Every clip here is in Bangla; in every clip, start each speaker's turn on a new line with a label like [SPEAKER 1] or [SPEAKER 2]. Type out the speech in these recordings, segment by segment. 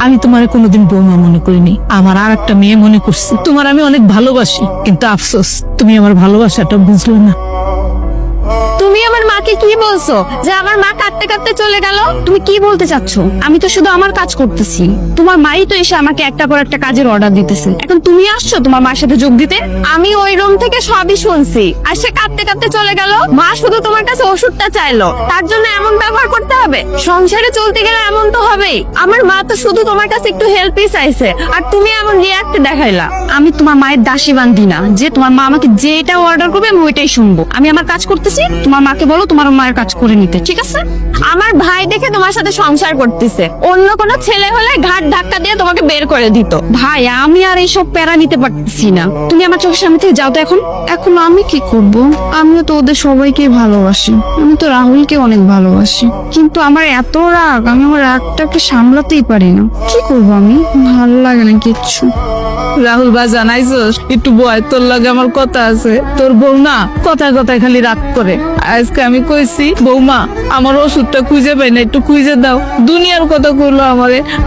[SPEAKER 1] আমি তোমার কোনোদিন বৌমা মনে করিনি, আমার আর একটা মেয়ে মনে করছি। তোমার আমি অনেক ভালোবাসি, কিন্তু আফসোস তুমি আমার ভালোবাসাটা বুঝলে না।
[SPEAKER 2] তুমি আমার মাকে কি বলছো যে আমার মা কাঁদতে কাঁদতে চলে গেল? তুমি কি বলতে চাচ্ছ? আমি তো শুধু আমার কাজ করতেছি, তোমার মাই তো এসে আমাকে একটা পর একটা কাজের অর্ডার দিতেছে। এখন তুমি আসছো তোমার মার সাথে যোগ দিতে? আমি ওই রুম থেকে সবই শুনছি। আর সে কাঁদতে কাঁদতে চলে গেল, মা শুধু তোমার কাছে ওষুধটা চাইলো, তার জন্য এমন ব্যবহার করতে হবে? সংসারে চলতে গেলে এমন তো হবেই। আমার মা তো শুধু তোমার কাছে একটু হেল্পই চাইছে, আর তুমি এমন রিয়াক্ট দেখাইলা। আমি তোমার মায়ের দাসী বান্দি না যে তোমার মা আমাকে যেটা অর্ডার করবে আমি ওইটাই শুনবো। আমি আমার কাজ করতেছি, তোমার মাকে বলো তোমার মায়ের কাজ করে নিতে, ঠিক আছে? আমার ভাই দেখে তোমার সাথে সংসার করতেছে, অন্য কোনো ছেলে হলে ঘাট ধাক্কা দিয়ে তোমাকে বের করে দিত। ভাই আমি আর এইসব প্যারা নিতে পারতেছি না, তুমি আমার চোখের সামনে থেকে যাও তো। এখন আমি কি করব? আমিও তো ওদের সবাইকে ভালোবাসি, আমি তো রাহুলকে অনেক ভালোবাসি, কিন্তু আমার এত রাগ, আমি আমার রাগটাকে সামলাতেই পারি না। কি করবো আমি? ভালো লাগে না কিচ্ছু।
[SPEAKER 1] রাহুল বা জানাইছস একটু বয়, তোর লাগে আমার কথা আছে। তোর বউ না কথায় কথায় খালি রাগ করে। আজকে আমি কইছি বৌমা আমার ওষুধটা খুঁজে পাই না, একটু খুঁজে দাও। দুনিয়ার কথা কইলো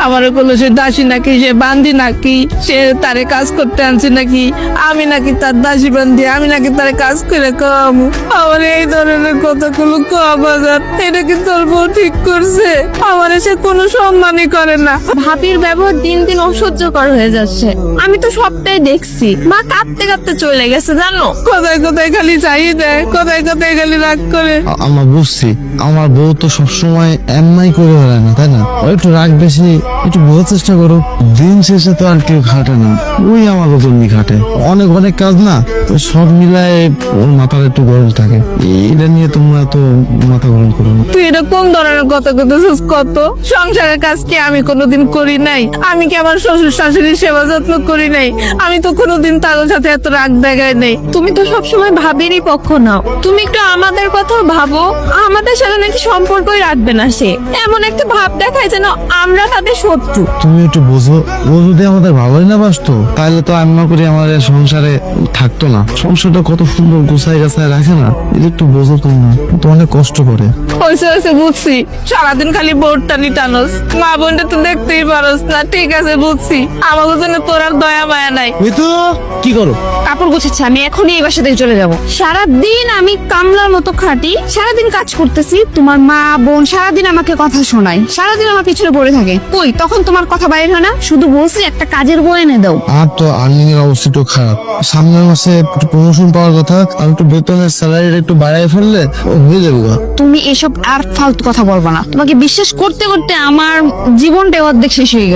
[SPEAKER 1] আমারে কইলো সে দাসী নাকি, সে বান্দি নাকি, সে তারে কাজ করতে আনছে নাকি, আমি নাকি তার দাসী বান্দি, আমি নাকি তারে কাজ করে খাওয়াবো। আমার এই ধরনের কথাগুলো বাজার, এটা কি তোর বউ ঠিক করছে? আমার সে কোনো সম্মানই করে না।
[SPEAKER 2] ভাবির ব্যবহার দিন দিন অসহ্যকর হয়ে যাচ্ছে। আমি তো সবটাই দেখছি, মা কাঁদতে কাঁদতে চলে গেছে জানো।
[SPEAKER 1] কোথায় কোথায় খালি চাইয়ে দেয়, কোথায় কোথায় খালি রাগ করে।
[SPEAKER 3] আমরা বুঝছি আমার বউ তো সবসময় এমনাই করে বেড়ায় না, তাই না? ও একটু রাগ বেশি, একটু বোঝার চেষ্টা করো। দিন শেষে তো আর কেউ খাটে না, ওই আমার জন্য খাটে। অনেক অনেক কাজ না, তো সব মিলায় ওর মাথার একটু গরম থাকে। এটা নিয়ে তোমরা তো মাথা গরম করো না।
[SPEAKER 1] তুই এটা কোন ধরনের কথা কইতেছিস? কত সংসারের কাজ কি আমি কোনোদিন করি নাই? আমি কি আমার শ্বশুর শাশুড়ির সেবা যত্ন করি নাই? আমি তো কোনোদিন তাদের সাথে এত রাগ দেখাই নাই।
[SPEAKER 2] তুমি তো সবসময় ভাবিরই পক্ষ নাও, তুমি একটু আমাদের কথা ভাবো। আমাদের সাথে নাকি সম্পর্কই রাখবে না সে, এমন একটা ভাব দেখায় যেন আমরা তাদের শত্রু।
[SPEAKER 3] তুমি একটু বোঝো, ও যদি আমাদের ভালোই না বাসতো তাহলে তো আম্মা করে আমাদের সংসারে থাকতো না। সংসারটা কত সুন্দর গুছাই গাছায় রাখে না, এটা একটু বোঝো তোমরা, তো অনেক কষ্ট করে।
[SPEAKER 1] হয়েছে হয়েছে বুঝছি, সারাদিন খালি বোর্ড টানি টানোস, মা বোনটা তো দেখতেই পারস না। ঠিক আছে বুঝছি, আমার জন্য তোর আর দয়া মায়া নাই।
[SPEAKER 3] মিতু কি করো?
[SPEAKER 2] কাপড় গুছাচ্ছি, আমি এখনই এই বাসা থেকে চলে যাব। সারাদিন আমি কামলার মতো খাটি, সারাদিন কাজ করতেছি, তোমার মা বোন সারাদিন আমাকে কথা শোনায়, সারাদিন আমার পিছনে পড়ে থাকে। কই তখন তোমার কথা বাইর হয় না? শুধু বলছি একটা কাজের বই এনে দাও।
[SPEAKER 3] আর তো আর্নিং এর অবস্থা একটু খারাপ। সামনের মাসে একটু প্রমোশন পাওয়ার কথা, আর একটু বেতনের স্যালারি একটু বাড়াই ফেললে হয়ে যাবে।
[SPEAKER 2] তুমি এসব আর ফালতু কথা বলবা না, তোমাকে বিশ্বাস করতে করতে আমার জীবনটা অর্ধেক শেষ হয়ে গেছে।